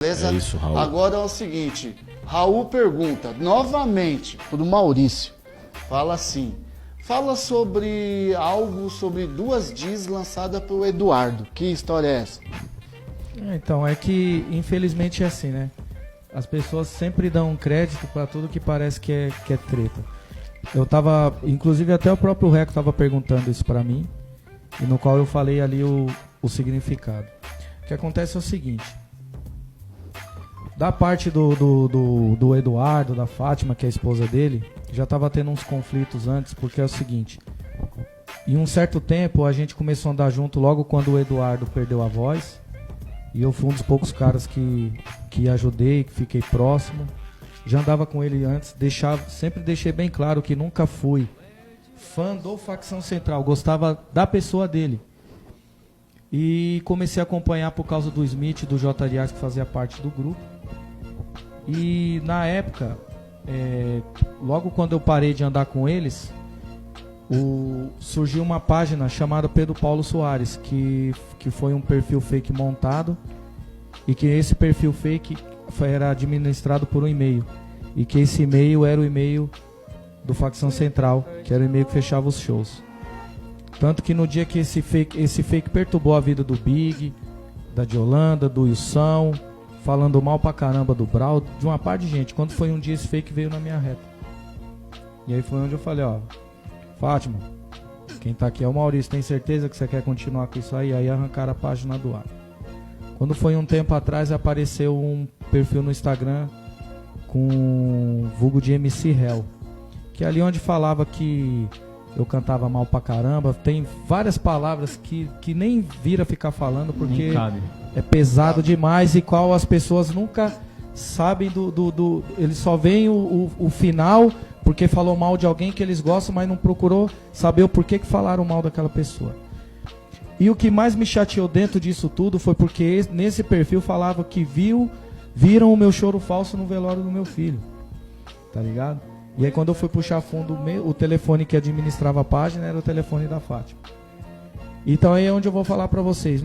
Beleza? É isso, Raul. Agora é o seguinte, Raul pergunta novamente pro Maurício. Fala assim, fala sobre algo sobre 2 Ds lançada pelo Eduardo. Que história é essa? Então, é que infelizmente é assim, né? As pessoas sempre dão crédito pra tudo que parece que é treta. Eu tava, inclusive até o próprio Reco tava perguntando isso pra mim, e no qual eu falei ali o significado. O que acontece é o seguinte, da parte do Eduardo, da Fátima, que é a esposa dele, já tava tendo uns conflitos antes, porque é o seguinte, em um certo tempo a gente começou a andar junto logo quando o Eduardo perdeu a voz, e eu fui um dos poucos caras que ajudei, que fiquei próximo. Já andava com ele antes, sempre deixei bem claro que nunca fui fã do Facção Central, gostava da pessoa dele. E comecei a acompanhar por causa do Smith e do J. Dias, que fazia parte do grupo. E na época, logo quando eu parei de andar com eles, surgiu uma página chamada Pedro Paulo Soares, que foi um perfil fake montado, e que esse perfil fake era administrado por um e-mail, e que esse e-mail era o e-mail do Facção Central, que era o e-mail que fechava os shows. Tanto que no dia que esse fake perturbou a vida do Big, da Diolanda, do Wilson, falando mal pra caramba do Brau, de uma parte de gente, quando foi um dia esse fake veio na minha reta. E aí foi onde eu falei, ó, Fátima, quem tá aqui é o Maurício, tem certeza que você quer continuar com isso aí? Aí arrancaram a página do ar. Quando foi um tempo atrás, apareceu um perfil no Instagram com vulgo de MC Hell, que é ali onde falava que eu cantava mal pra caramba. Tem várias palavras que nem vira ficar falando, porque é pesado demais, e qual as pessoas nunca sabem eles só veem o final, porque falou mal de alguém que eles gostam, mas não procurou saber o porquê que falaram mal daquela pessoa. E o que mais me chateou dentro disso tudo foi porque nesse perfil falava que viram o meu choro falso no velório do meu filho. Tá ligado? E aí quando eu fui puxar fundo, o telefone que administrava a página era o telefone da Fátima. Então aí é onde eu vou falar pra vocês,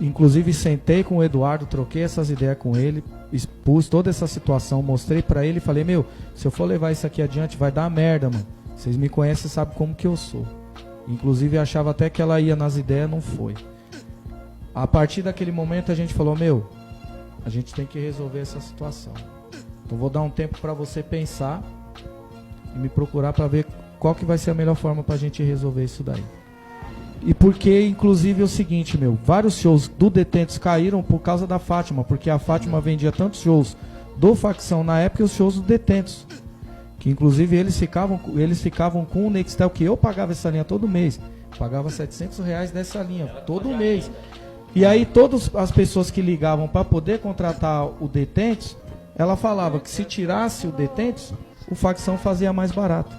inclusive sentei com o Eduardo, troquei essas ideias com ele, expus toda essa situação, mostrei pra ele e falei, se eu for levar isso aqui adiante vai dar merda, mano. Vocês me conhecem e sabem como que eu sou. Inclusive achava até que ela ia nas ideias, não foi. A partir daquele momento a gente falou, a gente tem que resolver essa situação. Então vou dar um tempo para você pensar e me procurar para ver qual que vai ser a melhor forma pra gente resolver isso daí. E porque, inclusive, é o seguinte, vários shows do Detentos caíram por causa da Fátima, porque a Fátima vendia tantos shows do Facção na época e os shows do Detentos. Que inclusive eles ficavam com o Nextel, que eu pagava essa linha todo mês. Pagava R$700 dessa linha, todo mês. E aí todas as pessoas que ligavam para poder contratar o Detentos, ela falava que se tirasse o Detentos, o Facção fazia mais barato.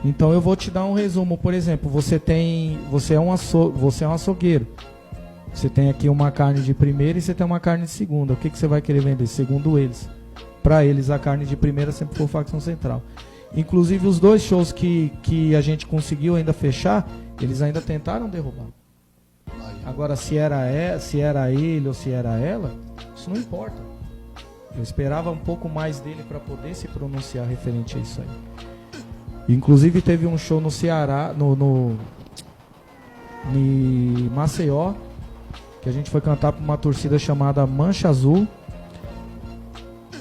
Então eu vou te dar um resumo. Por exemplo, você é um açougueiro. Você tem aqui uma carne de primeira e você tem uma carne de segunda. O que você vai querer vender? Segundo eles. Para eles, a carne de primeira sempre foi Facção Central. Inclusive, os 2 shows que a gente conseguiu ainda fechar, eles ainda tentaram derrubar. Agora, se era ele ou se era ela, isso não importa. Eu esperava um pouco mais dele para poder se pronunciar referente a isso aí. Inclusive, teve um show no Ceará, em Maceió, que a gente foi cantar para uma torcida chamada Mancha Azul.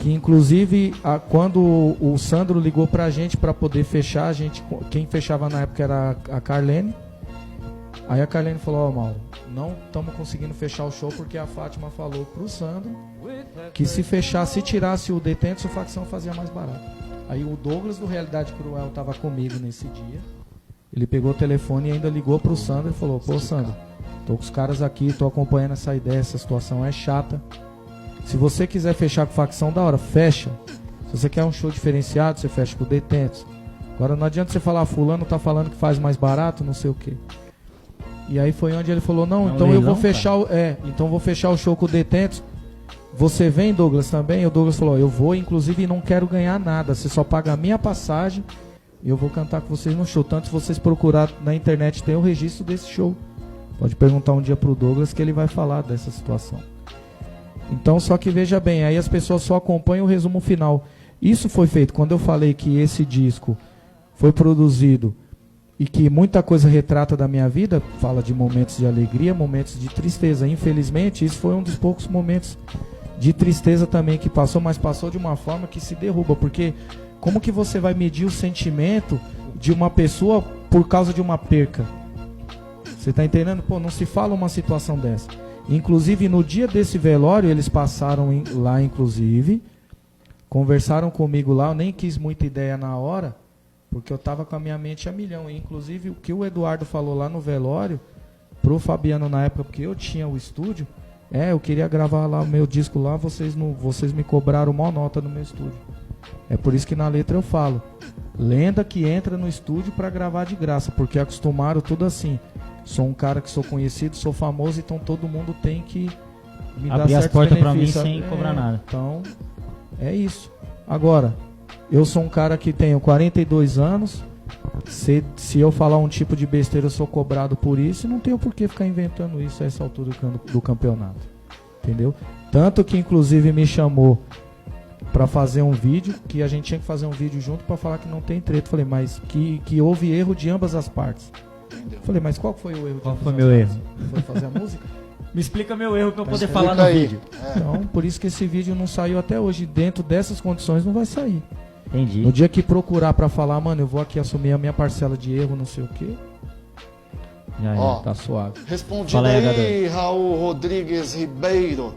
Que inclusive quando o Sandro ligou pra gente para poder fechar, quem fechava na época era a Carlene. Aí a Carlene falou, Mauro, não estamos conseguindo fechar o show porque a Fátima falou pro Sandro que se tirasse o Detentos, o Facção fazia mais barato. Aí o Douglas do Realidade Cruel tava comigo nesse dia. Ele pegou o telefone e ainda ligou pro Sandro e falou, Sandro, tô com os caras aqui, tô acompanhando essa ideia, essa situação é chata. Se você quiser fechar com Facção, da hora, fecha. Se você quer um show diferenciado, você fecha com o Detentos. Agora não adianta você falar, fulano tá falando que faz mais barato, não sei o quê. E aí foi onde ele falou, então eu vou fechar então vou fechar o show com o Detentos. Você vem, Douglas, também? E o Douglas falou, eu vou, inclusive não quero ganhar nada, você só paga a minha passagem e eu vou cantar com vocês no show. Tanto se vocês procurarem na internet, tem o registro desse show. Pode perguntar um dia pro Douglas que ele vai falar dessa situação. Então, só que veja bem, aí as pessoas só acompanham o resumo final. Isso foi feito quando eu falei que esse disco foi produzido e que muita coisa retrata da minha vida, fala de momentos de alegria, momentos de tristeza. Infelizmente, isso foi um dos poucos momentos de tristeza também que passou, mas passou de uma forma que se derruba, porque como que você vai medir o sentimento de uma pessoa por causa de uma perca? Você tá entendendo? Pô, não se fala uma situação dessa. Inclusive, no dia desse velório, eles passaram lá, inclusive, conversaram comigo lá, eu nem quis muita ideia na hora, porque eu tava com a minha mente a milhão. E, inclusive, o que o Eduardo falou lá no velório, pro Fabiano na época, porque eu tinha o estúdio, eu queria gravar lá o meu disco lá, vocês me cobraram uma nota no meu estúdio. É por isso que na letra eu falo, lenda que entra no estúdio para gravar de graça, porque acostumaram tudo assim. Sou um cara que sou conhecido, sou famoso, então todo mundo tem que me dar abrir as certos portas pra mim benefícios. sem cobrar nada. Então, é isso. Agora, eu sou um cara que tenho 42 anos, se eu falar um tipo de besteira eu sou cobrado por isso, e não tenho por que ficar inventando isso a essa altura do campeonato. Entendeu? Tanto que inclusive me chamou pra fazer um vídeo, que a gente tinha que fazer um vídeo junto pra falar que não tem treta. Falei, mas que houve erro de ambas as partes. Falei, mas qual foi o erro? Qual foi meu erro? Foi fazer a música? Me explica meu erro pra eu Mas poder falar no aí. vídeo. Então, por isso que esse vídeo não saiu até hoje. Dentro dessas condições não vai sair. Entendi. No dia que procurar pra falar, mano, eu vou aqui assumir a minha parcela de erro, não sei o quê, Já, Ó, tá suave. Respondido Fala aí, aí, Raul Rodrigues Ribeiro,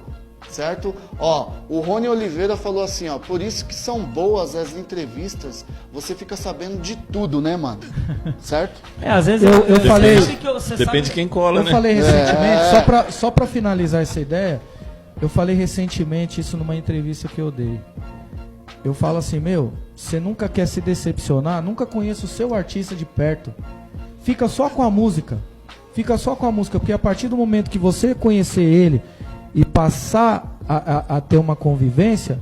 certo? Ó, o Rony Oliveira falou assim, ó, por isso que são boas as entrevistas, você fica sabendo de tudo, né, mano? Certo? às vezes Eu falei- Depende de quem cola, Eu né? falei recentemente, só pra finalizar essa ideia, eu falei recentemente isso numa entrevista que eu dei. Eu falo assim, você nunca quer se decepcionar, nunca conheça o seu artista de perto. Fica só com a música. Fica só com a música, porque a partir do momento que você conhecer ele e passar a ter uma convivência,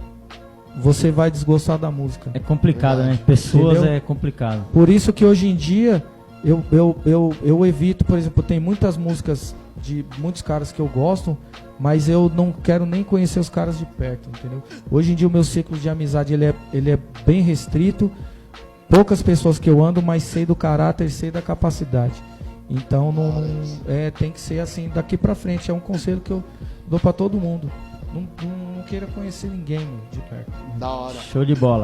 você vai desgostar da música. É complicado, né? Pessoas Entendeu? é complicado. Por isso que hoje em dia eu evito, por exemplo, tem muitas músicas de muitos caras que eu gosto, mas eu não quero nem conhecer os caras de perto, entendeu? Hoje em dia o meu ciclo de amizade ele é bem restrito, poucas pessoas que eu ando, mas sei do caráter, sei da capacidade. Então tem que ser assim daqui pra frente, é um conselho que eu dou pra todo mundo. Não queira conhecer ninguém, mano, de perto. Da hora. Show de bola.